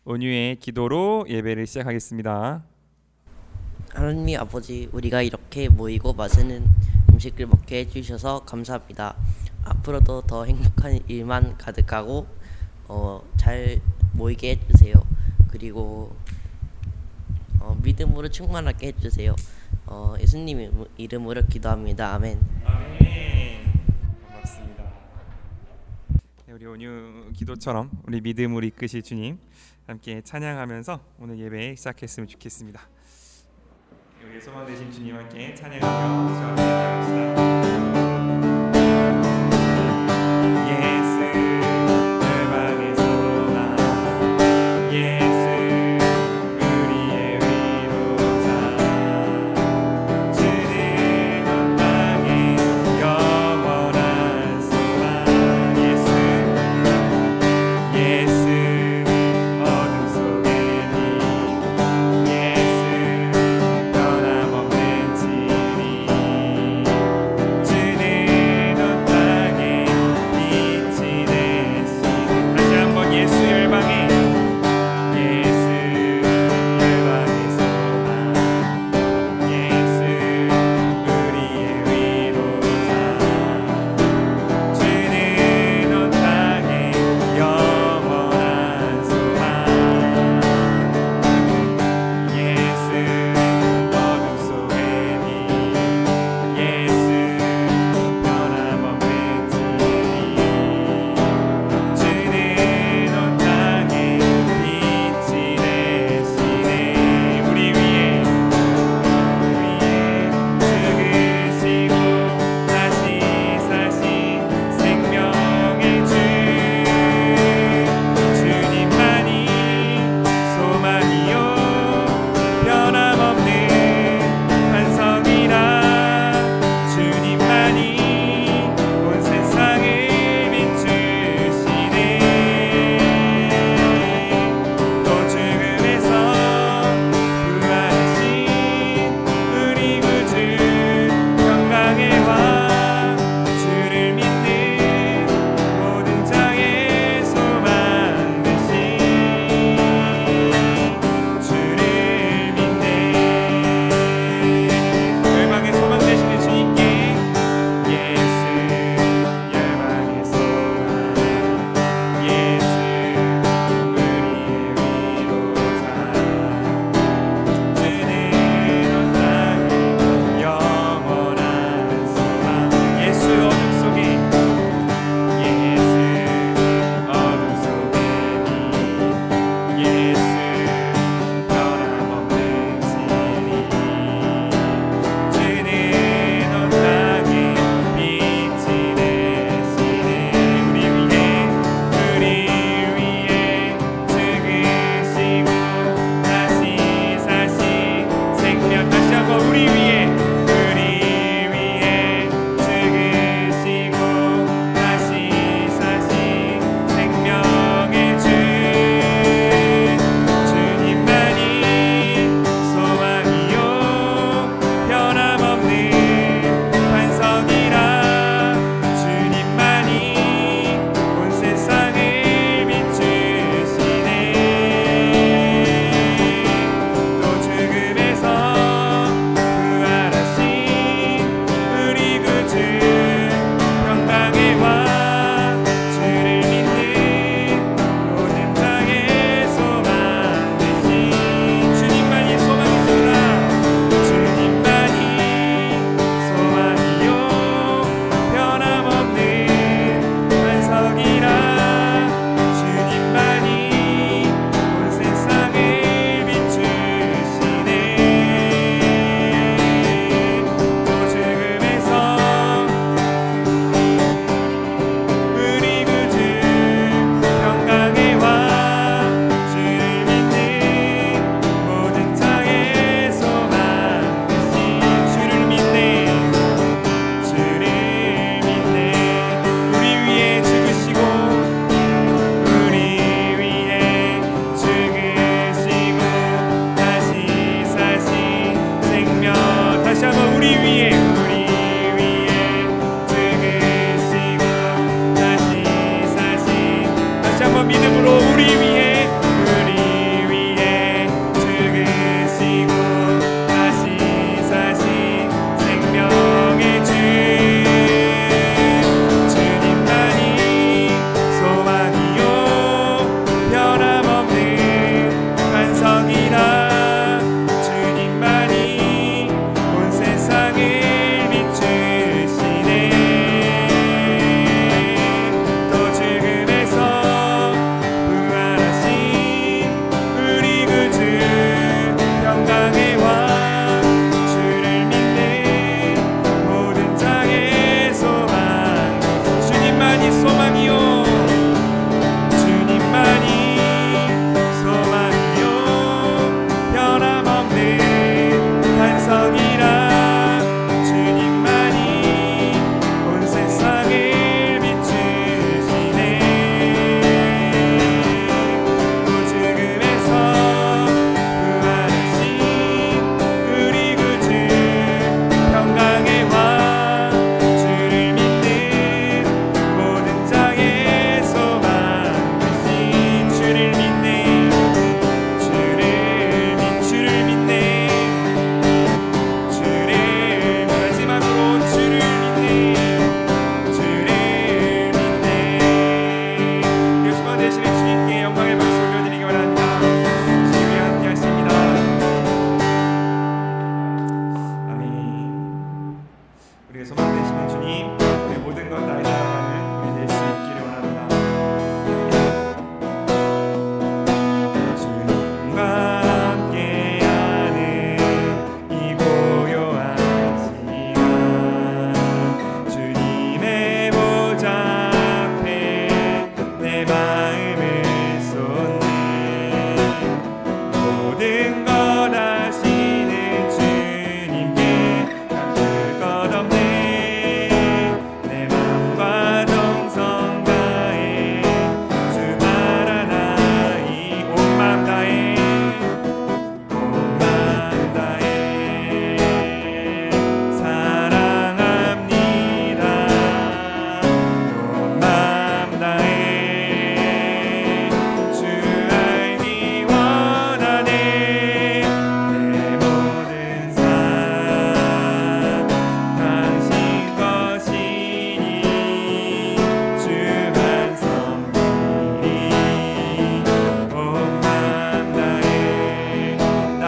온유의 기도로 예배를 시작하겠습니다. 하나님 아버지, 우리가 이렇게 모이고 맛있는 음식을 먹게 해주셔서 감사합니다. 앞으로도 더 행복한 일만 가득하고 잘 모이게 해주세요. 그리고 믿음으로 충만하게 해주세요. 예수님 이름으로 기도합니다. 아멘. 아멘. 반갑습니다. 네, 우리 온유 기도처럼 우리 믿음으로 이끄실 주님 함께 찬양하면서 오늘 예배 시작했으면 좋겠습니다. 우리 소망 되신 주님 함께 찬양하며 시작합시다. 예수 열방에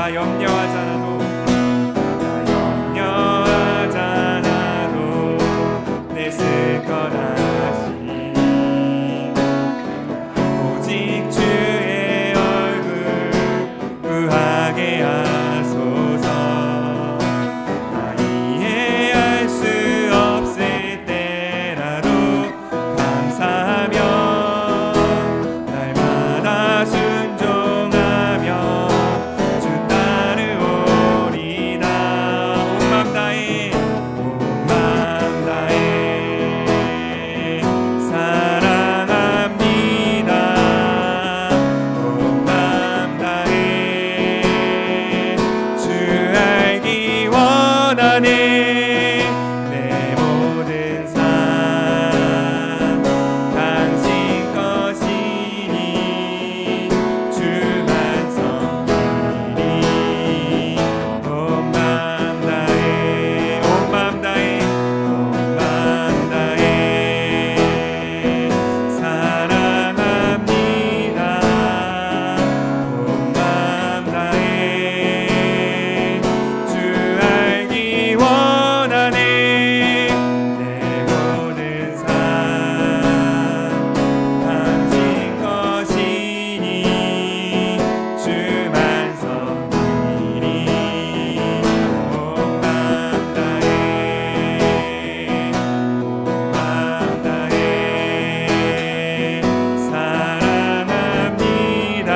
바다 염려하지 않아도 바다 염려하지 않아도 내 쓸 거다 오직 주의 얼굴 구하게 하소서 나 이해할 수 없을 때라도 감사하며 날마다 순종하며 주 따르오리다 온 맘 다해 사랑합니다 온 맘 다해 주 알기 원하네 내 모든 삶 당신 것이니 주만 섬기리 온 맘 다해 온 맘 다해 온 맘 다해 사랑합니다 온 맘 다해 주 알기 원하네 내 모든 삶 당신 것이니 주만 섬기리 온 맘 다해 온 맘 다해 사랑합니다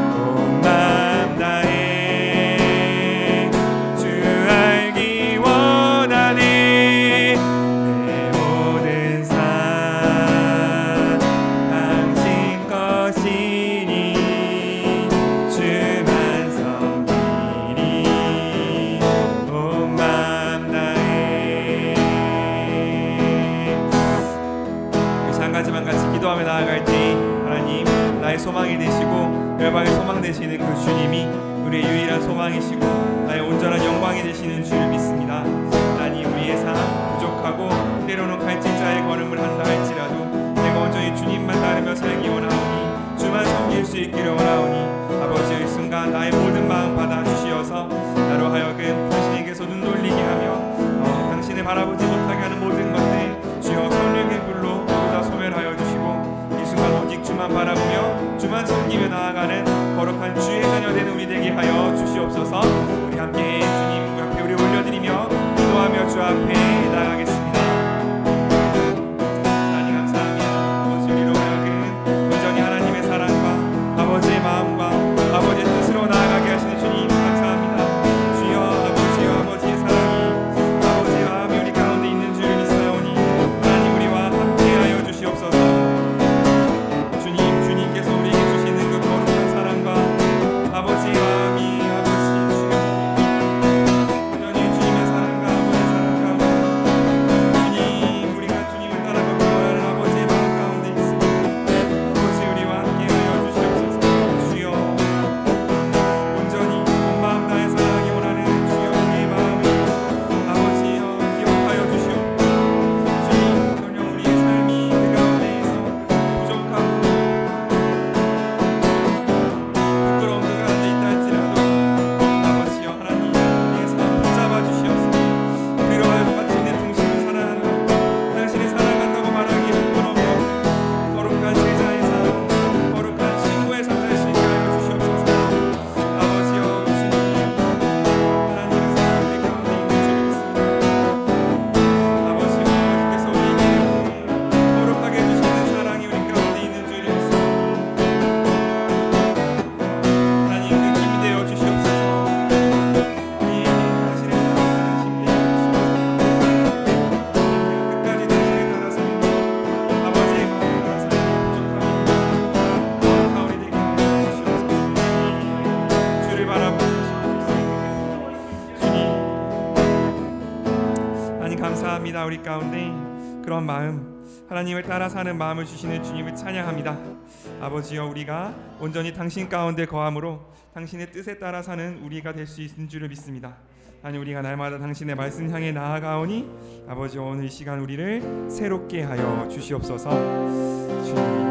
온 맘 다해 주 알기 원하네 내 모든 삶 당신 것이니 주만 섬기리 온 맘 다해 우리 한 가지만 같이 기도하며 나아갈 때 하나님 나의 소망이 되시고 열방의 소망 되시는 그 주님이 우리의 유일한 소망이시고 나의 온전한 영광이 되시는 주를 믿습니다. 하나님 우리의 삶 부족하고 때로는 갈짓자의 걸음을 한다 할지라도 내가 온전히 주님만 따르며 살기 원하오니 주만 섬길 수 있기를 원하오니 아버지 이 순간 나의 모든 마음 받아주시어서 나로 하여금 당신에게서 눈 돌리게 하며 당신을 바라보지 못하게 하는 모든 것들 주여 성령의 불로 모두 다 소멸하여 주시고 이 순간 오직 주만 바라보며 주만 섬기며 나아가는 거룩한 주의 자녀 되는 우리 되게 하여 주시옵소서. 우리 함께 주님 앞에 우리 올려드리며 기도하며 주 앞에 나아가겠습니다. 하나님 감사합니다. 아버지 우리로 하여금 온전히 하나님의 사랑과 아버지의 마음과 아버지의 뜻으로 나아가게 하시는 주님 감사합니다. 주여 아버지와 아버지의 사랑이 아버지의 마음이 우리 가운데 있는 줄을 믿사오니 하나님 우리와 함께하여 주시옵소서. 주님께서 우리에게 주시는 그 거룩한 사랑과 아버지의 마음이 아버지 주여 온전히 주님의 사랑과 아버지의 사랑 가운데 주님 우리가 주님을 따라가고 원하는 아버지의 마음 가운데 있습니다. 아버지 우리와 함께하여 주시옵소서. 주여 온전히 온 마음 다해 사랑하기 원하는 주여 우리의 마음을 아버지여 기억하여 주시옵소서. 주님 전혀 우리의 삶이 그 가운데 있어 부족하고 부끄러운 그 가운데 있다 할지라도 아버지여 하나님 우리의 삶 붙잡아 주시옵소서. 그러한 마침내 당신을 사랑한다고 당신을 사랑한다고 말하기 부끄러워 거룩한 제자의 삶 거룩한 친구의 삶 살 수 있게 하여 주시옵소서. 아버지여 주님 하나님의 사랑 우리 가운데 있는 줄 믿습니다. 아버지여 주께서 우리에게 거룩하게 해주시는 사랑이 우리 가운데 있는 줄 믿습니다. 하나님 그 힘이 되어 주시옵소서. 우리에게 당신의 사랑을 힘이 되어 주시옵소서. 끝까지 당신을 따라서 아버지의 마음과 삶이 부족함이 우리 되게 하여 주시옵소서. 주를 바라보고 주님 하나님 감사합니다. 우리 가운데 그런 마음 하나님을 따라 사는 마음을 주시는 주님을 찬양합니다. 아버지여 우리가 온전히 당신 가운데 거함으로 당신의 뜻에 따라 사는 우리가 될 수 있는 줄을 믿습니다. 하나님 우리가 날마다 당신의 말씀 향해 나아가오니 아버지 오늘 이 시간 우리를 새롭게 하여 주시옵소서. 주님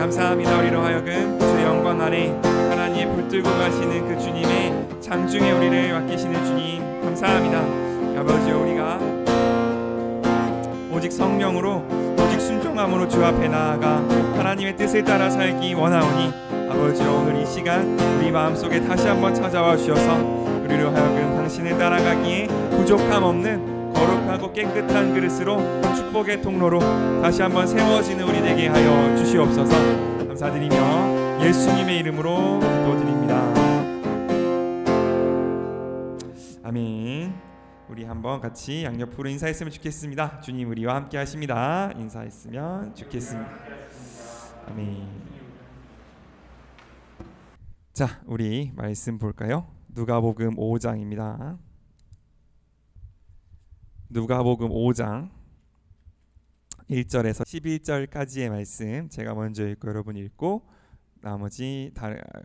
감사합니다. 우리로 하여금 주의 영광 아래 하나님의 붙들고 가시는 그 주님의 장중에 우리를 맡기시는 주님 감사합니다. 아버지여, 우리가 오직 성령으로 오직 순종함으로 주 앞에 나아가 하나님의 뜻을 따라 살기 원하오니 아버지여, 오늘 이 시간 우리 마음속에 다시 한번 찾아와 주셔서 우리로 하여금 당신을 따라가기에 부족함 없는 거룩하고 깨끗한 그릇으로 축복의 통로로 다시 한번 세워지는 우리 되게 하여 주시옵소서. 감사드리며 예수님의 이름으로 기도드립니다. 아멘. 우리 한번 같이 양옆으로 인사했으면 좋겠습니다. 주님 우리와 함께 하십니다. 인사했으면 좋겠습니다. 아멘. 자, 우리 말씀 볼까요? 누가복음 5장입니다. 누가복음 5장 1절에서 11절까지의 말씀 제가 먼저 읽고 여러분 읽고 나머지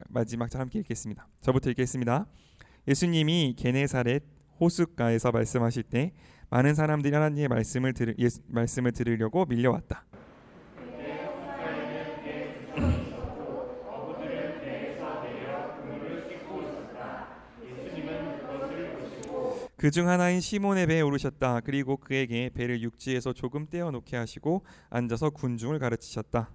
마지막 절 함께 읽겠습니다. 저부터 읽겠습니다. 예수님이 게네사렛 호숫가에서 말씀하실 때 많은 사람들이 하나님의 말씀을 들으려고 밀려왔다. 그중 하나인 시몬의 배에 오르셨다. 그리고 그에게 배를 육지에서 조금 떼어놓게 하시고 앉아서 군중을 가르치셨다.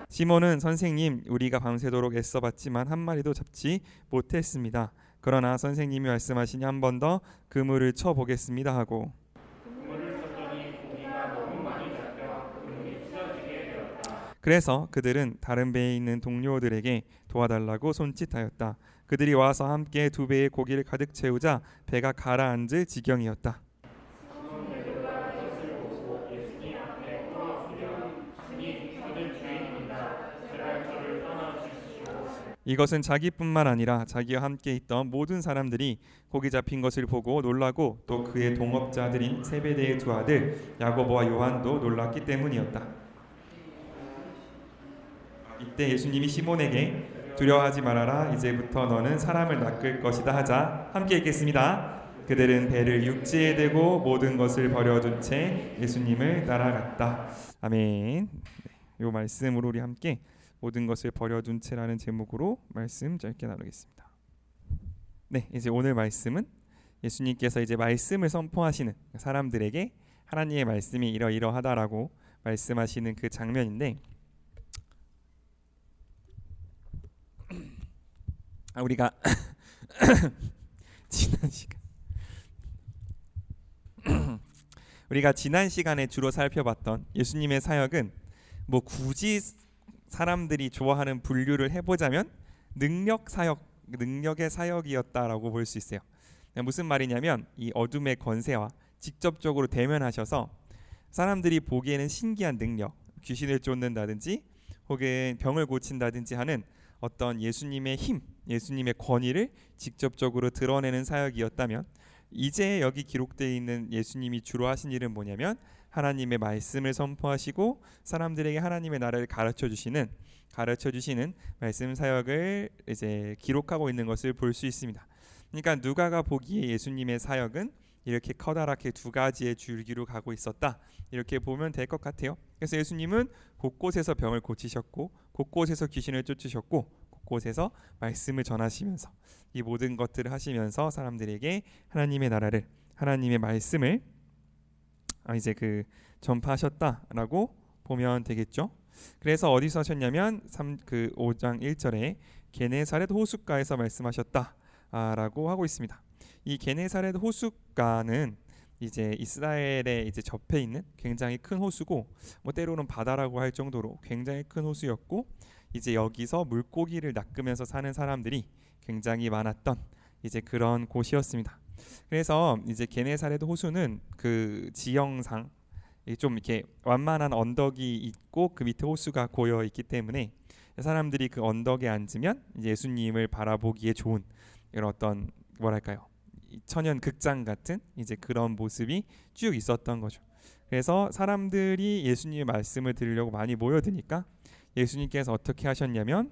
시몬은 선생님, 우리가 밤새도록 애써봤지만 한 마리도 잡지 못했습니다. 그러나 선생님이 말씀하시니 한 번 더 그물을 쳐보겠습니다 하고 그래서 그들은 다른 배에 있는 동료들에게 도와달라고 손짓하였다. 그들이 와서 함께 두 배의 고기를 가득 채우자 배가 가라앉을 지경이었다. 이것은 자기뿐만 아니라 자기와 함께 있던 모든 사람들이 고기 잡힌 것을 보고 놀라고 또 그의 동업자들인 세베대의 두 아들 야고보와 요한도 놀랐기 때문이었다. 이때 예수님이 시몬에게 두려워하지 말아라, 이제부터 너는 사람을 낚을 것이다 하자 함께 읽겠습니다. 그들은 배를 육지에 대고 모든 것을 버려둔 채 예수님을 따라갔다. 아멘. 이 말씀으로 우리 함께 모든 것을 버려둔 채라는 제목으로 말씀 짧게 나누겠습니다. 네, 이제 오늘 말씀은 예수님께서 이제 말씀을 선포하시는 사람들에게 하나님의 말씀이 이러이러하다라고 말씀하시는 그 장면인데, 우리가 지난 시간에 주로 살펴봤던 예수님의 사역은 뭐 굳이 사람들이 좋아하는 분류를 해보자면 능력의 사역이었다라고 볼 수 있어요. 무슨 말이냐면 이 어둠의 권세와 직접적으로 대면하셔서 사람들이 보기에는 신기한 능력, 귀신을 쫓는다든지 혹은 병을 고친다든지 하는 어떤 예수님의 힘, 예수님의 권위를 직접적으로 드러내는 사역이었다면, 이제 여기 기록되어 있는 예수님이 주로 하신 일은 뭐냐면 하나님의 말씀을 선포하시고 사람들에게 하나님의 나라를 가르쳐 주시는 말씀 사역을 이제 기록하고 있는 것을 볼 수 있습니다. 그러니까 누가가 보기에 예수님의 사역은 이렇게 커다랗게 두 가지의 줄기로 가고 있었다, 이렇게 보면 될 것 같아요. 그래서 예수님은 곳곳에서 병을 고치셨고 곳곳에서 귀신을 쫓으셨고 곳곳에서 말씀을 전하시면서 이 모든 것들을 하시면서 사람들에게 하나님의 나라를, 하나님의 말씀을 이제 그 전파하셨다라고 보면 되겠죠. 그래서 어디서 하셨냐면 5장 1절에 게네사렛 호숫가에서 말씀하셨다라고 하고 있습니다. 이 게네사렛 호숫가는 이제 이스라엘에 이제 접해 있는 굉장히 큰 호수고, 뭐 때로는 바다라고 할 정도로 굉장히 큰 호수였고, 이제 여기서 물고기를 낚으면서 사는 사람들이 굉장히 많았던 이제 그런 곳이었습니다. 그래서 이제 게네사렛 호수는 그 지형상 좀 이렇게 완만한 언덕이 있고 그 밑에 호수가 고여 있기 때문에 사람들이 그 언덕에 앉으면 예수님을 바라보기에 좋은 이런 어떤 뭐랄까요, 천연 극장 같은 이제 그런 모습이 쭉 있었던 거죠. 그래서 사람들이 예수님의 말씀을 들으려고 많이 모여드니까 예수님께서 어떻게 하셨냐면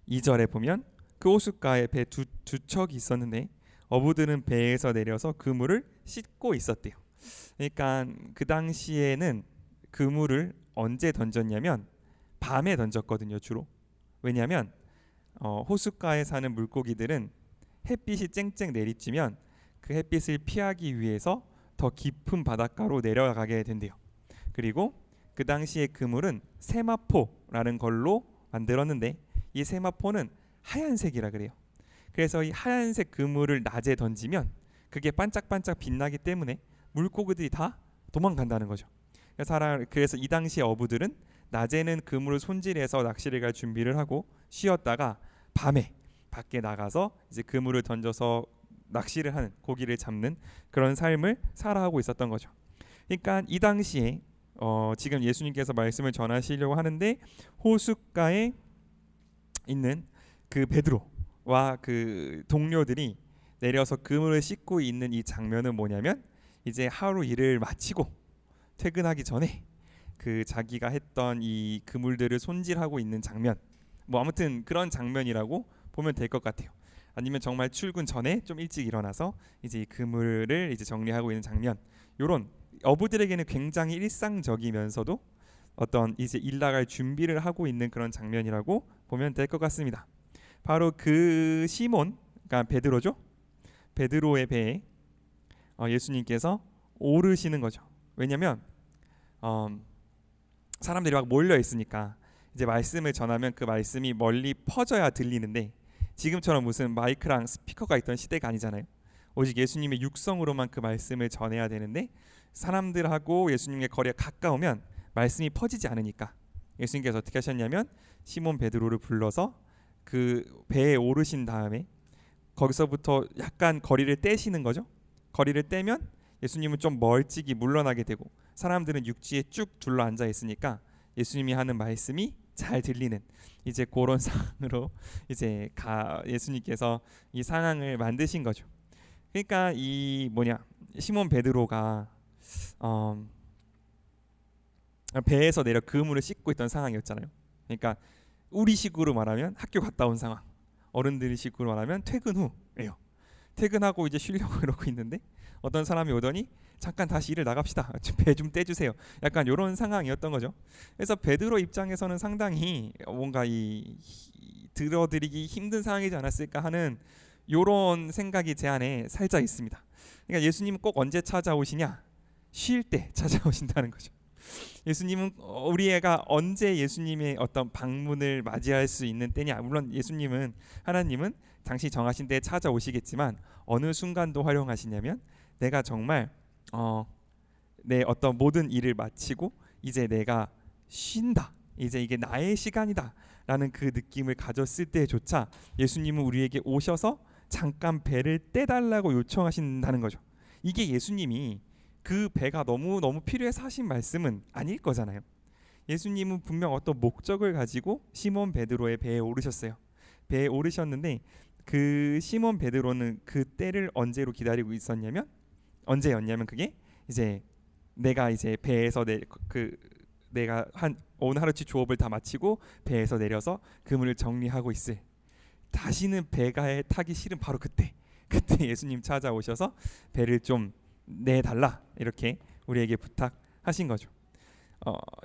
2절에 보면 그 호숫가에 배 두 척이 있었는데 어부들은 배에서 내려서 그물을 씻고 있었대요. 그러니까 그 당시에는 그물을 언제 던졌냐면 밤에 던졌거든요, 주로. 왜냐하면 호숫가에 사는 물고기들은 햇빛이 쨍쨍 내리쬐면 그 햇빛을 피하기 위해서 더 깊은 바닷가로 내려가게 된대요. 그리고 그 당시에 그물은 세마포라는 걸로 만들었는데 이 세마포는 하얀색이라 그래요. 그래서 이 하얀색 그물을 낮에 던지면 그게 반짝반짝 빛나기 때문에 물고기들이 다 도망간다는 거죠. 그래서 이 당시 어부들은 낮에는 그물을 손질해서 낚시를 갈 준비를 하고 쉬었다가 밤에 밖에 나가서 이제 그물을 던져서 낚시를 하는, 고기를 잡는 그런 삶을 살아가고 있었던 거죠. 그러니까 이 당시에 지금 예수님께서 말씀을 전하시려고 하는데 호숫가에 있는 그 베드로와 그 동료들이 내려서 그물을 씻고 있는 이 장면은 뭐냐면 이제 하루 일을 마치고 퇴근하기 전에 그 자기가 했던 이 그물들을 손질하고 있는 장면, 뭐 아무튼 그런 장면이라고 보면 될 것 같아요. 아니면 정말 출근 전에 좀 일찍 일어나서 이제 이 그물을 이제 정리하고 있는 장면, 요런 어부들에게는 굉장히 일상적이면서도 어떤 이제 일 나갈 준비를 하고 있는 그런 장면이라고 보면 될 것 같습니다. 바로 그 시몬, 그러니까 베드로죠. 베드로의 배에 예수님께서 오르시는 거죠. 왜냐하면 사람들이 막 몰려 있으니까 이제 말씀을 전하면 그 말씀이 멀리 퍼져야 들리는데 지금처럼 무슨 마이크랑 스피커가 있던 시대가 아니잖아요. 오직 예수님의 육성으로만 그 말씀을 전해야 되는데 사람들하고 예수님의 거리가 가까우면 말씀이 퍼지지 않으니까 예수님께서 어떻게 하셨냐면 시몬 베드로를 불러서 그 배에 오르신 다음에 거기서부터 약간 거리를 떼시는 거죠. 거리를 떼면 예수님은 좀 멀찍이 물러나게 되고 사람들은 육지에 쭉 둘러 앉아 있으니까 예수님이 하는 말씀이 잘 들리는 이제 그런 상황으로 이제 예수님께서 이 상황을 만드신 거죠. 그러니까 이 시몬 베드로가 배에서 내려 그물을 씻고 있던 상황이었잖아요. 그러니까 우리식으로 말하면 학교 갔다 온 상황, 어른들식으로 말하면 퇴근 후예요. 퇴근하고 이제 쉬려고 이러고 있는데 어떤 사람이 오더니 잠깐 다시 일을 나갑시다. 배 좀 떼주세요. 약간 이런 상황이었던 거죠. 그래서 베드로 입장에서는 상당히 뭔가 들어드리기 힘든 상황이지 않았을까 하는 이런 생각이 제 안에 살짝 있습니다. 그러니까 예수님은 꼭 언제 찾아오시냐? 쉴 때 찾아오신다는 거죠. 예수님은 우리 애가 언제 예수님의 어떤 방문을 맞이할 수 있는 때냐? 물론 하나님은 당시 정하신 때에 찾아오시겠지만 어느 순간도 활용하시냐면 내가 정말 내 어떤 모든 일을 마치고 이제 내가 쉰다, 이제 이게 나의 시간이다 라는 그 느낌을 가졌을 때조차 예수님은 우리에게 오셔서 잠깐 배를 떼달라고 요청하신다는 거죠. 이게 예수님이 그 배가 너무 필요해서 하신 말씀은 아닐 거잖아요. 예수님은 분명 어떤 목적을 가지고 시몬 베드로의 배에 오르셨어요. 배에 오르셨는데 그 시몬 베드로는 그 때를 언제로 기다리고 있었냐면 언제였냐면 그게 이제 내가 이제 배에서 내가 오늘 하루치 조업을 다 마치고 배에서 내려서 그물을 정리하고 있을, 다시는 배가에 타기 싫은 바로 그때 예수님 찾아오셔서 배를 좀 내달라 이렇게 우리에게 부탁하신 거죠.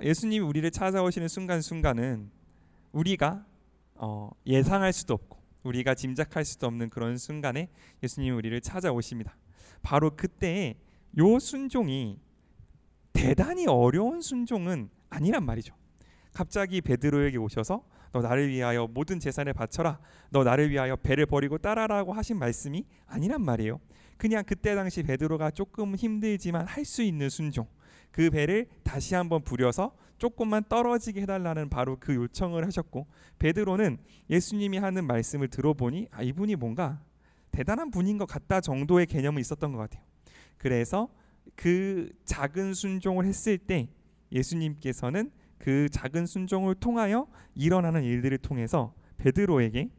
예수님이 우리를 찾아오시는 순간순간은 우리가 예상할 수도 없고 우리가 짐작할 수도 없는 그런 순간에 예수님이 우리를 찾아오십니다. 바로 그때에 요 순종이 대단히 어려운 순종은 아니란 말이죠. 갑자기 베드로에게 오셔서 너 나를 위하여 모든 재산을 바쳐라, 너 나를 위하여 배를 버리고 따라라고 하신 말씀이 아니란 말이에요. 그냥 그때 당시 베드로가 조금 힘들지만 할 수 있는 순종, 그 배를 다시 한번 부려서 조금만 떨어지게 해달라는 바로 그 요청을 하셨고, 베드로는 예수님이 하는 말씀을 들어보니 이분이 뭔가 대단한 분인 것 같다 정도의 개념은 있었던 것 같아요. 그래서 그 작은 순종을 했을 때 예수님께서는 그 작은 순종을 통하여 일어나는 일들을 통해서 베드로에게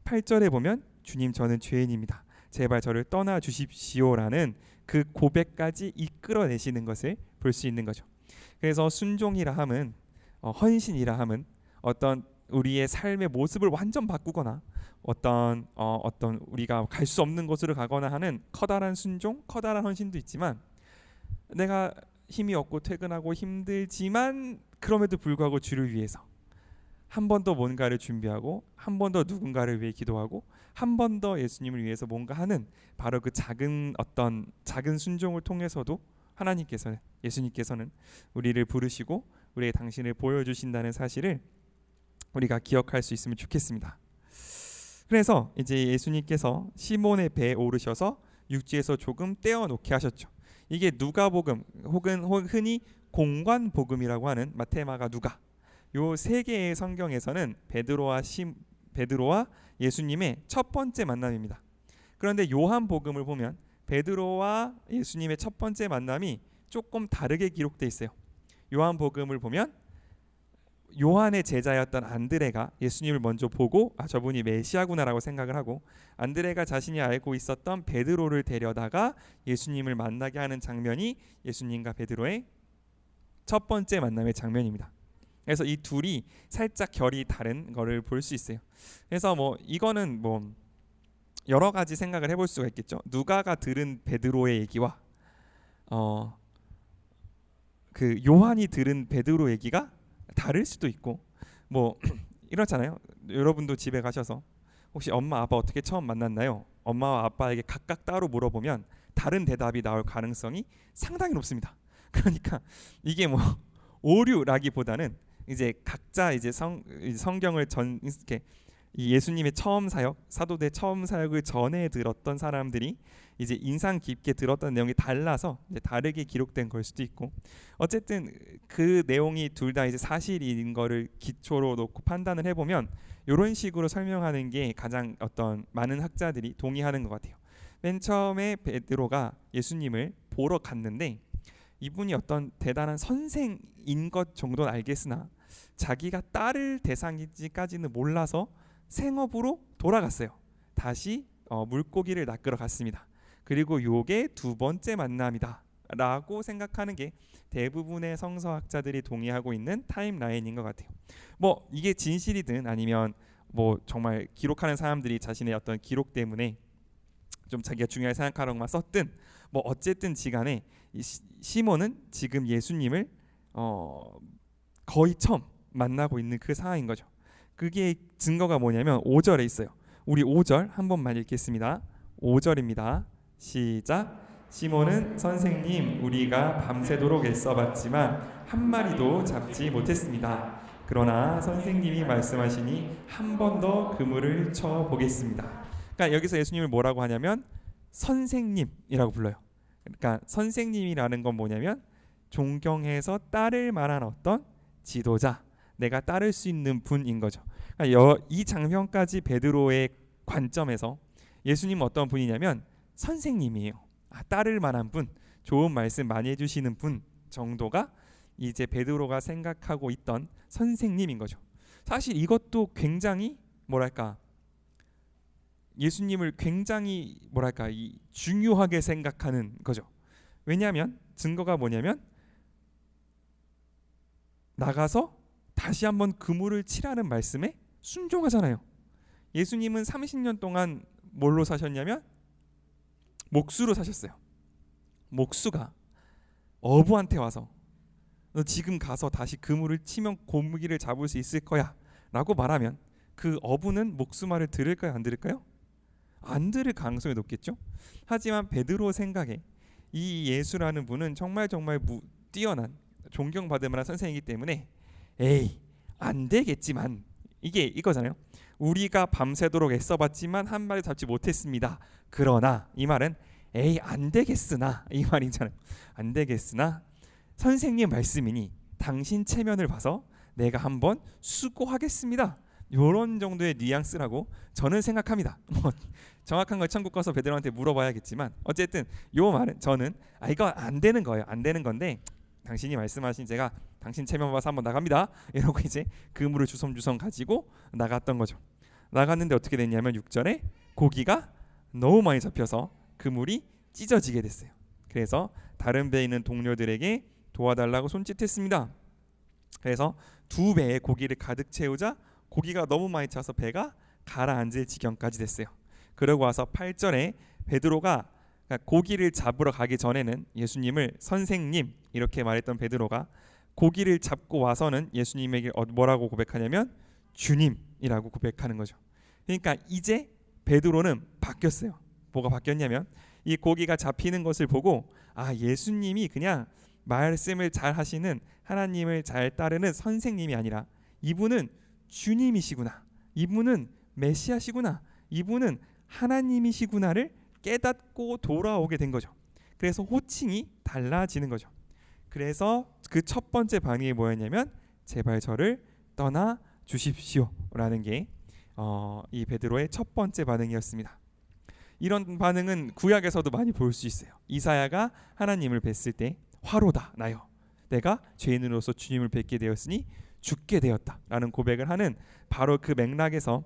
8절에 보면 주님 저는 죄인입니다, 제발 저를 떠나 주십시오라는 그 고백까지 이끌어내시는 것을 볼 수 있는 거죠. 그래서 순종이라 함은 헌신이라 함은 어떤 우리의 삶의 모습을 완전 바꾸거나 어떤 우리가 갈 수 없는 곳으로 가거나 하는 커다란 순종, 커다란 헌신도 있지만 내가 힘이 없고 퇴근하고 힘들지만 그럼에도 불구하고 주를 위해서 한 번 더 뭔가를 준비하고 한 번 더 누군가를 위해 기도하고 한 번 더 예수님을 위해서 뭔가 하는 바로 그 작은 순종을 통해서도 하나님께서는 예수님께서는 우리를 부르시고 우리의 당신을 보여주신다는 사실을 우리가 기억할 수 있으면 좋겠습니다. 그래서 이제 예수님께서 시몬의 배에 오르셔서 육지에서 조금 떼어놓게 하셨죠. 이게 누가복음 혹은 흔히 공관복음이라고 하는 마태, 마가, 누가 요 세 개의 성경에서는 베드로와 예수님의 첫 번째 만남입니다. 그런데 요한복음을 보면 베드로와 예수님의 첫 번째 만남이 조금 다르게 기록되어 있어요. 요한복음을 보면 요한의 제자였던 안드레가 예수님을 먼저 보고 저분이 메시아구나라고 생각을 하고 안드레가 자신이 알고 있었던 베드로를 데려다가 예수님을 만나게 하는 장면이 예수님과 베드로의 첫 번째 만남의 장면입니다. 그래서 이 둘이 살짝 결이 다른 거를 볼 수 있어요. 그래서 이거는 여러 가지 생각을 해볼 수가 있겠죠. 누가가 들은 베드로의 얘기와 그 요한이 들은 베드로 얘기가 다를 수도 있고 이렇잖아요. 여러분도 집에 가셔서 혹시 엄마 아빠 어떻게 처음 만났나요? 엄마와 아빠에게 각각 따로 물어보면 다른 대답이 나올 가능성이 상당히 높습니다. 그러니까 이게 오류라기보다는 이제 각자 이제 성경을 이렇게 이 예수님의 처음 사역, 사도들 처음 사역을 전에 들었던 사람들이 이제 인상 깊게 들었던 내용이 달라서 이제 다르게 기록된 걸 수도 있고 어쨌든 그 내용이 둘 다 이제 사실인 거를 기초로 놓고 판단을 해보면 이런 식으로 설명하는 게 가장 많은 학자들이 동의하는 것 같아요. 맨 처음에 베드로가 예수님을 보러 갔는데 이분이 어떤 대단한 선생인 것 정도는 알겠으나 자기가 따를 대상인지까지는 몰라서 생업으로 돌아갔어요. 다시 물고기를 낚으러 갔습니다. 그리고 요게 두 번째 만남이다 라고 생각하는 게 대부분의 성서학자들이 동의하고 있는 타임라인인 것 같아요. 이게 진실이든 아니면 정말 기록하는 사람들이 자신의 어떤 기록 때문에 좀 자기가 중요하게 생각하라고만 썼든 어쨌든 지간에 시몬은 지금 예수님을 거의 처음 만나고 있는 그 상황인 거죠. 그게 증거가 뭐냐면 5절에 있어요. 우리 5절 한 번만 읽겠습니다. 5절입니다. 시작. 시몬은 선생님 우리가 밤새도록 애써봤지만 한 마리도 잡지 못했습니다. 그러나 선생님이 말씀하시니 한 번 더 그물을 쳐보겠습니다. 그러니까 여기서 예수님을 뭐라고 하냐면 선생님이라고 불러요. 그러니까 선생님이라는 건 뭐냐면 존경해서 따를 만한 어떤 지도자, 내가 따를 수 있는 분인 거죠. 그러니까 이 장면까지 베드로의 관점에서 예수님은 어떤 분이냐면 선생님이에요. 따를 만한 분, 좋은 말씀 많이 해주시는 분 정도가 이제 베드로가 생각하고 있던 선생님인 거죠. 사실 이것도 굉장히 예수님을 굉장히 중요하게 생각하는 거죠. 왜냐하면 증거가 뭐냐면 나가서 다시 한번 그물을 치라는 말씀에 순종하잖아요. 예수님은 30년 동안 뭘로 사셨냐면 목수로 사셨어요. 목수가 어부한테 와서 너 지금 가서 다시 그물을 치면 고기를 잡을 수 있을 거야 라고 말하면 그 어부는 목수 말을 들을까요? 안 들을까요? 안 들을 가능성이 높겠죠. 하지만 베드로 생각에 이 예수라는 분은 정말 뛰어난 존경받을 만한 선생이기 때문에 에이 안 되겠지만 이게 이거잖아요. 우리가 밤새도록 애써봤지만 한 마리 잡지 못했습니다. 그러나 이 말은 에이 안 되겠으나 이 말이잖아요. 안 되겠으나 선생님 말씀이니 당신 체면을 봐서 내가 한번 수고하겠습니다. 이런 정도의 뉘앙스라고 저는 생각합니다. 정확한 걸 천국 가서 베드로한테 물어봐야겠지만 어쨌든 요 말은 저는 이거 안 되는 거예요. 안 되는 건데 당신이 말씀하신 제가 당신 체면 봐서 한번 나갑니다. 이러고 이제 그물을 주섬주섬 가지고 나갔던 거죠. 나갔는데 어떻게 됐냐면 6절에 고기가 너무 많이 잡혀서 그물이 찢어지게 됐어요. 그래서 다른 배에 있는 동료들에게 도와달라고 손짓했습니다. 그래서 2배의 고기를 가득 채우자 고기가 너무 많이 차서 배가 가라앉을 지경까지 됐어요. 그러고 와서 8절에 베드로가 고기를 잡으러 가기 전에는 예수님을 선생님 이렇게 말했던 베드로가 고기를 잡고 와서는 예수님에게 뭐라고 고백하냐면 주님이라고 고백하는 거죠. 그러니까 이제 베드로는 바뀌었어요. 뭐가 바뀌었냐면 이 고기가 잡히는 것을 보고 예수님이 그냥 말씀을 잘 하시는 하나님을 잘 따르는 선생님이 아니라 이분은 주님이시구나, 이분은 메시아시구나, 이분은 하나님이시구나를 깨닫고 돌아오게 된 거죠. 그래서 호칭이 달라지는 거죠. 그래서 그 첫 번째 반응이 뭐였냐면 제발 저를 떠나 주십시오라는 게 이 베드로의 첫 번째 반응이었습니다. 이런 반응은 구약에서도 많이 볼 수 있어요. 이사야가 하나님을 뵀을 때 화로다 나여 내가 죄인으로서 주님을 뵙게 되었으니 죽게 되었다라는 고백을 하는 바로 그 맥락에서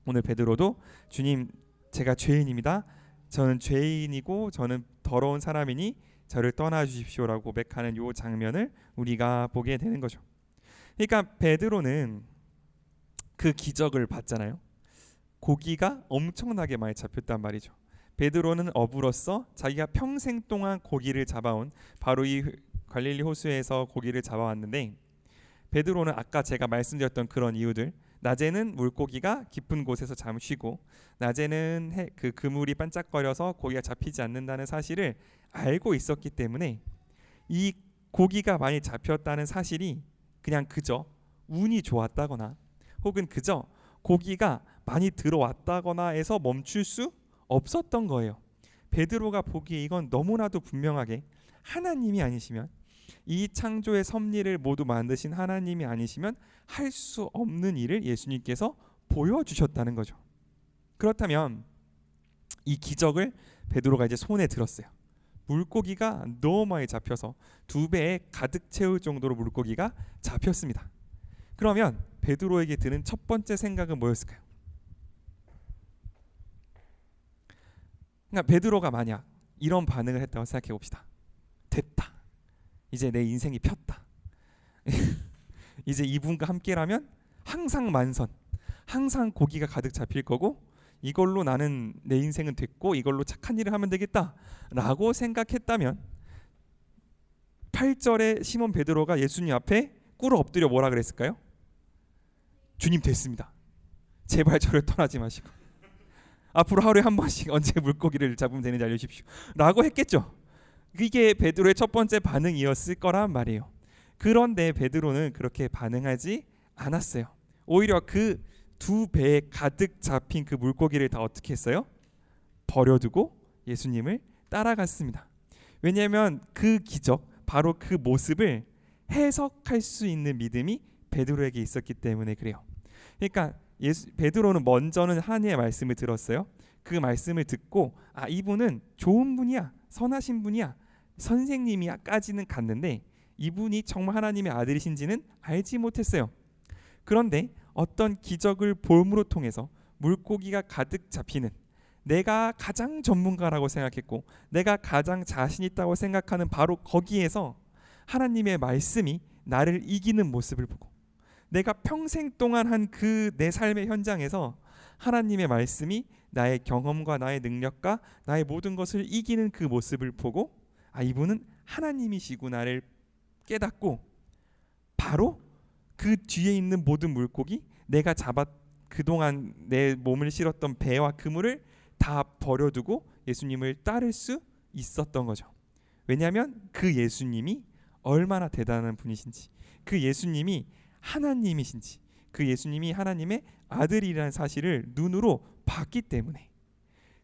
오늘 베드로도 주님 제가 죄인입니다. 저는 죄인이고 저는 더러운 사람이니 저를 떠나 주십시오라고 고백하는 이 장면을 우리가 보게 되는 거죠. 그러니까 베드로는 그 기적을 봤잖아요. 고기가 엄청나게 많이 잡혔단 말이죠. 베드로는 어부로서 자기가 평생 동안 고기를 잡아온 바로 이 갈릴리 호수에서 고기를 잡아왔는데 베드로는 아까 제가 말씀드렸던 그런 이유들, 낮에는 물고기가 깊은 곳에서 잠쉬고 낮에는 그 그물이 반짝거려서 고기가 잡히지 않는다는 사실을 알고 있었기 때문에 이 고기가 많이 잡혔다는 사실이 그냥 그저 운이 좋았다거나 혹은 그저 고기가 많이 들어왔다거나 해서 멈출 수 없었던 거예요. 베드로가 보기에 이건 너무나도 분명하게 하나님이 아니시면, 이 창조의 섭리를 모두 만드신 하나님이 아니시면 할 수 없는 일을 예수님께서 보여주셨다는 거죠. 그렇다면 이 기적을 베드로가 이제 손에 들었어요. 물고기가 너무 많이 잡혀서 2배에 가득 채울 정도로 물고기가 잡혔습니다. 그러면 베드로에게 드는 첫 번째 생각은 뭐였을까요? 그러니까 베드로가 만약 이런 반응을 했다고 생각해 봅시다. 됐다. 이제 내 인생이 폈다. 이제 이분과 함께라면 항상 만선, 항상 고기가 가득 잡힐 거고 이걸로 나는 내 인생은 됐고 이걸로 착한 일을 하면 되겠다 라고 생각했다면 8절에 시몬 베드로가 예수님 앞에 꿇어 엎드려 뭐라 그랬을까요? 주님 됐습니다. 제발 저를 떠나지 마시고 앞으로 하루에 한 번씩 언제 물고기를 잡으면 되는지 알려주십시오 라고 했겠죠. 이게 베드로의 첫 번째 반응이었을 거란 말이에요. 그런데 베드로는 그렇게 반응하지 않았어요. 오히려 그 2배에 가득 잡힌 그 물고기를 다 어떻게 했어요? 버려두고 예수님을 따라갔습니다. 왜냐하면 그 기적, 바로 그 모습을 해석할 수 있는 믿음이 베드로에게 있었기 때문에 그래요. 그러니까 베드로는 먼저는 하나님의 말씀을 들었어요. 그 말씀을 듣고 이분은 좋은 분이야, 선하신 분이야, 선생님이야 까지는 갔는데 이분이 정말 하나님의 아들이신지는 알지 못했어요. 그런데 어떤 기적을 볼므로 통해서 물고기가 가득 잡히는, 내가 가장 전문가라고 생각했고 내가 가장 자신 있다고 생각하는 바로 거기에서 하나님의 말씀이 나를 이기는 모습을 보고, 내가 평생 동안 한 그 내 삶의 현장에서 하나님의 말씀이 나의 경험과 나의 능력과 나의 모든 것을 이기는 그 모습을 보고 이분은 하나님이시구나를 깨닫고 바로 그 뒤에 있는 모든 물고기, 내가 그동안 내 몸을 실었던 배와 그물을 다 버려두고 예수님을 따를 수 있었던 거죠. 왜냐하면 그 예수님이 얼마나 대단한 분이신지, 그 예수님이 하나님이신지, 그 예수님이 하나님의 아들이라는 사실을 눈으로 봤기 때문에,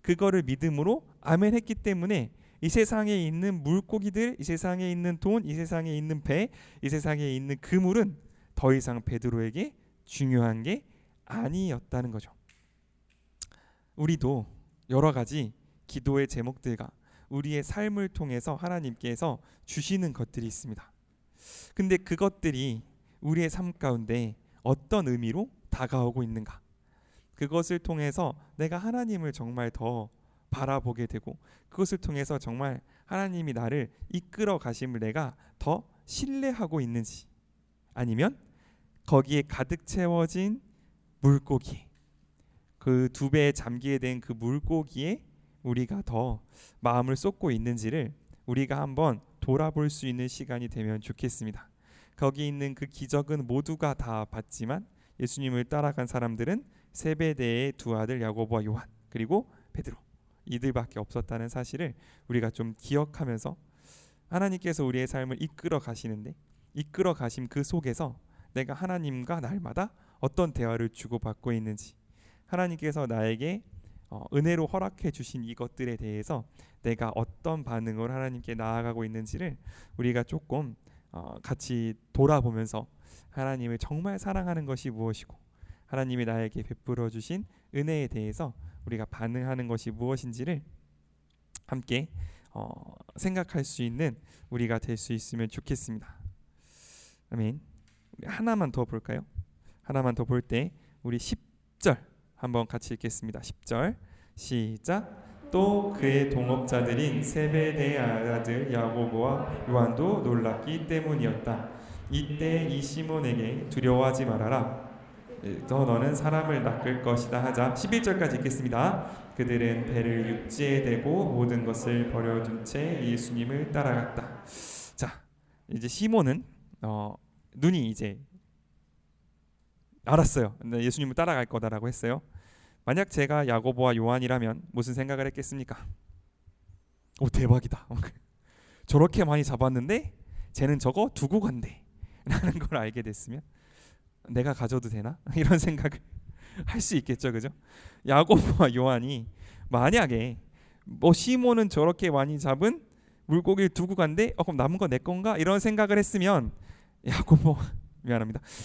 그거를 믿음으로 아멘 했기 때문에 이 세상에 있는 물고기들, 이 세상에 있는 돈, 이 세상에 있는 배, 이 세상에 있는 그물은 더 이상 베드로에게 중요한 게 아니었다는 거죠. 우리도 여러 가지 기도의 제목들과 우리의 삶을 통해서 하나님께서 주시는 것들이 있습니다. 근데 그것들이 우리의 삶 가운데 어떤 의미로 다가오고 있는가? 그것을 통해서 내가 하나님을 정말 더 바라보게 되고, 그것을 통해서 정말 하나님이 나를 이끌어 가심을 내가 더 신뢰하고 있는지, 아니면 거기에 가득 채워진 물고기, 그 두 배에 잠기게 된 그 물고기에 우리가 더 마음을 쏟고 있는지를 우리가 한번 돌아볼 수 있는 시간이 되면 좋겠습니다. 거기 있는 그 기적은 모두가 다 봤지만 예수님을 따라간 사람들은 세베대의 두 아들 야고보와 요한 그리고 베드로 이들밖에 없었다는 사실을 우리가 좀 기억하면서 하나님께서 우리의 삶을 이끌어 가시는데 이끌어 가심 그 속에서 내가 하나님과 날마다 어떤 대화를 주고받고 있는지, 하나님께서 나에게 은혜로 허락해 주신 이것들에 대해서 내가 어떤 반응으로 하나님께 나아가고 있는지를 우리가 조금 같이 돌아보면서 하나님을 정말 사랑하는 것이 무엇이고 하나님이 나에게 베풀어 주신 은혜에 대해서 우리가 반응하는 것이 무엇인지를 함께 생각할 수 있는 우리가 될 수 있으면 좋겠습니다. 아멘. 우리 하나만 더 볼까요? 하나만 더 볼 때 우리 10절 한번 같이 읽겠습니다. 10절 시작. 또 그의 동업자들인 세베대의 아들 야고보와 요한도 놀랐기 때문이었다. 이때 이 시몬에게 두려워하지 말아라. 너는 사람을 낚을 것이다 하자 11절까지 읽겠습니다. 그들은 배를 육지에 대고 모든 것을 버려둔 채 예수님을 따라갔다. 자, 이제 시몬은 눈이 이제 알았어요. 예수님을 따라갈 거다라고 했어요. 만약 제가 야고보와 요한이라면 무슨 생각을 했겠습니까? 오, 대박이다. 저렇게 많이 잡았는데 쟤는 저거 두고 간대 라는 걸 알게 됐으면 내가 가져도 되나? 이런 생각을 할 수 있겠죠, 그죠? 야고보와 요한이 만약에 시몬은 저렇게 많이 잡은 물고기를 두고 간대, 그럼 남은 거 내 건가? 이런 생각을 했으면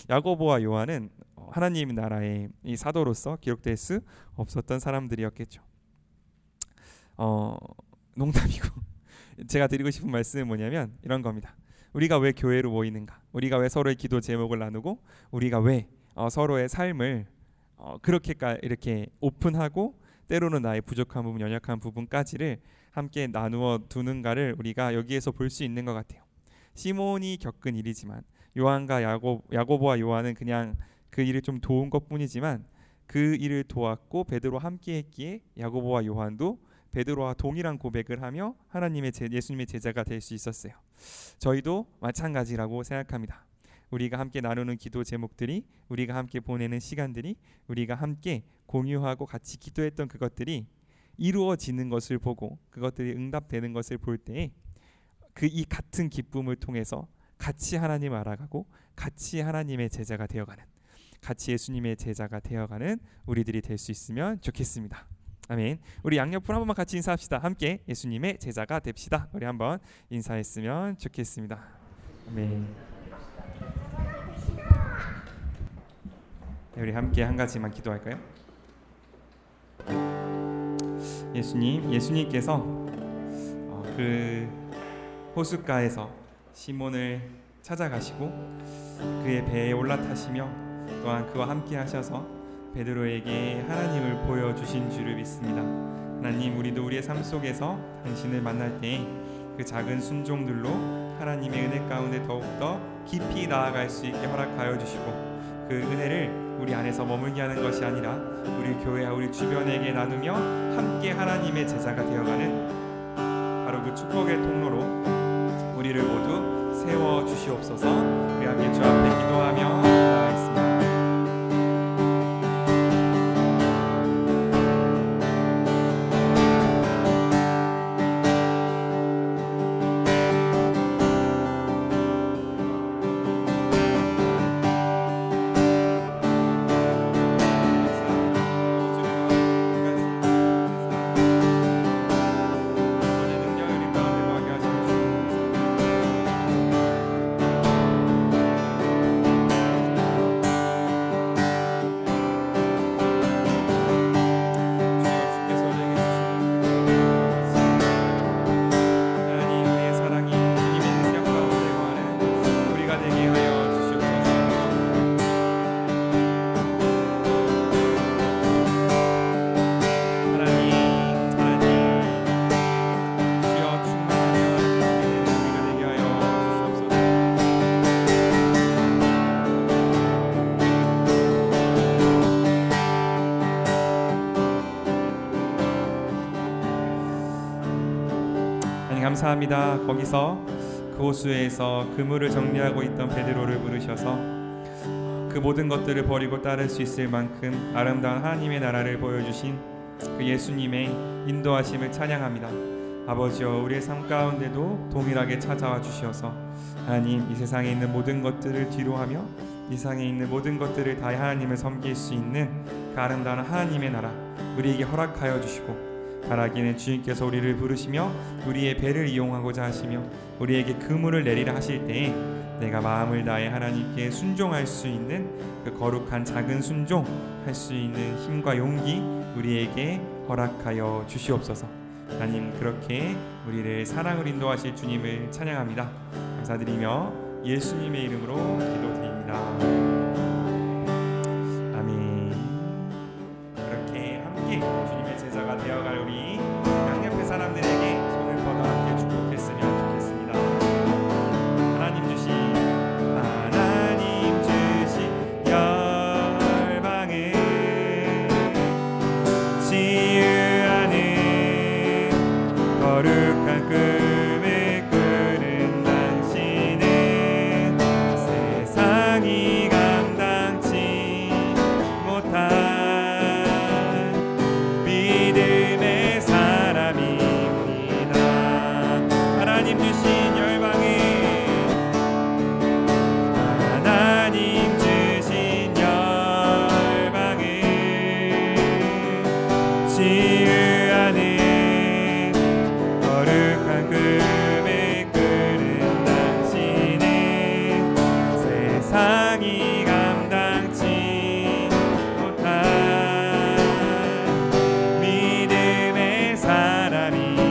야고보와 요한은 하나님 나라의 이 사도로서 기록될 수 없었던 사람들이었겠죠. 농담이고 제가 드리고 싶은 말씀은 뭐냐면 이런 겁니다. 우리가 왜 교회로 모이는가? 우리가 왜 서로의 기도 제목을 나누고 우리가 왜 서로의 삶을 그렇게 이렇게 오픈하고 때로는 나의 부족한 부분, 연약한 부분까지를 함께 나누어 두는가를 우리가 여기에서 볼 수 있는 것 같아요. 시몬이 겪은 일이지만 요한과 야고보와 요한은 그냥 그 일을 좀 도운 것뿐이지만 그 일을 도왔고 베드로와 함께했기에 야고보와 요한도 베드로와 동일한 고백을 하며 예수님의 제자가 될 수 있었어요. 저희도 마찬가지라고 생각합니다. 우리가 함께 나누는 기도 제목들이, 우리가 함께 보내는 시간들이, 우리가 함께 공유하고 같이 기도했던 그것들이 이루어지는 것을 보고 그것들이 응답되는 것을 볼 때에 이 같은 기쁨을 통해서 같이 하나님 알아가고 같이 하나님의 제자가 되어가는, 같이 예수님의 제자가 되어가는 우리들이 될 수 있으면 좋겠습니다. 아멘. 우리 양옆으로 한 번만 같이 인사합시다. 함께 예수님의 제자가 됩시다. 우리 한번 인사했으면 좋겠습니다. 아멘. 네, 우리 함께 한 가지만 기도할까요? 예수님께서 그 호숫가에서 시몬을 찾아가시고 그의 배에 올라타시며 또한 그와 함께 하셔서 베드로에게 하나님을 보여주신 줄을 믿습니다. 하나님, 우리도 우리의 삶 속에서 당신을 만날 때 그 작은 순종들로 하나님의 은혜 가운데 더욱더 깊이 나아갈 수 있게 허락하여 주시고 그 은혜를 우리 안에서 머물게 하는 것이 아니라 우리 교회와 우리 주변에게 나누며 함께 하나님의 제자가 되어가는 바로 그 축복의 통로로 우리를 모두 세워주시옵소서. 우리 함께 주 앞에 기도하며 나아가겠습니다. 감사합니다. 거기서 그 호수에서 그물을 정리하고 있던 베드로를 부르셔서 그 모든 것들을 버리고 따를 수 있을 만큼 아름다운 하나님의 나라를 보여주신 그 예수님의 인도하심을 찬양합니다. 아버지여, 우리의 삶 가운데도 동일하게 찾아와 주시어서 하나님, 이 세상에 있는 모든 것들을 뒤로하며 이 세상에 있는 모든 것들을 다해 하나님을 섬길 수 있는 그 아름다운 하나님의 나라 우리에게 허락하여 주시고, 바라기는 주님께서 우리를 부르시며 우리의 배를 이용하고자 하시며 우리에게 그물을 내리라 하실 때에 내가 마음을 다해 하나님께 순종할 수 있는 그 거룩한 작은 순종할 수 있는 힘과 용기 우리에게 허락하여 주시옵소서. 하나님, 그렇게 우리를 사랑을 인도하실 주님을 찬양합니다. 감사드리며 예수님의 이름으로 기도드립니다. 아멘. 그렇게 함께 주님의 제자가 되어갈 우리 양옆의 사람들에게 손을 뻗어 함께 축복했으면 좋겠습니다. 하나님 주신 열방을 치유하는 거룩한 꿈을 꾸는 당신은 세상이 감당치 못한 믿음의 사람입니다. 하나님 주신 열방을 치유하는 거룩한 꿈을 꾸는 당신은 세상이 감당치 못한 믿음의 사람입니다.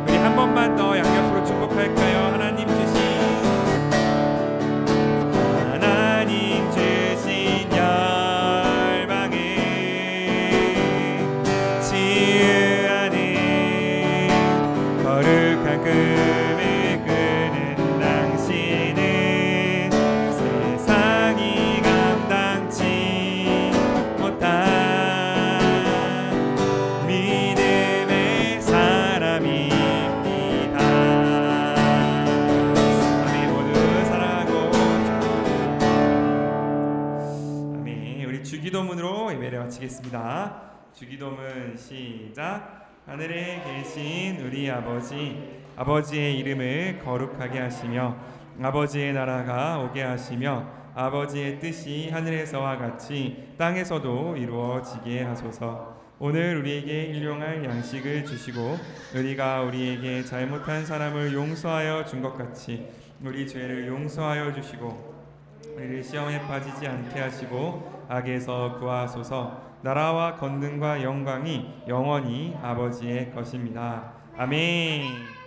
우리 한 번만 더 양옆으로 축복할까요? 하나님 주신 열방을 치유하는 거룩한 꿈을 꾸는 당신은 세상이 감당치 못한 믿음의 사람입니다. 아멘. 모두 사랑하고 축복합니다. 아멘. 우리 주기도문으로 예배를 마치겠습니다. 주기도문 시작. 하늘에 계신 우리 아버지의 이름을 거룩하게 하시며 아버지의 나라가 오게 하시며 아버지의 뜻이 하늘에서와 같이 땅에서도 이루어지게 하소서. 오늘 우리에게 일용할 양식을 주시고 우리가 우리에게 잘못한 사람을 용서하여 준 것 같이 우리 죄를 용서하여 주시고 우리를 시험에 빠지지 않게 하시고 악에서 구하소서. 나라와 권능과 영광이 영원히 아버지의 것입니다. 아멘.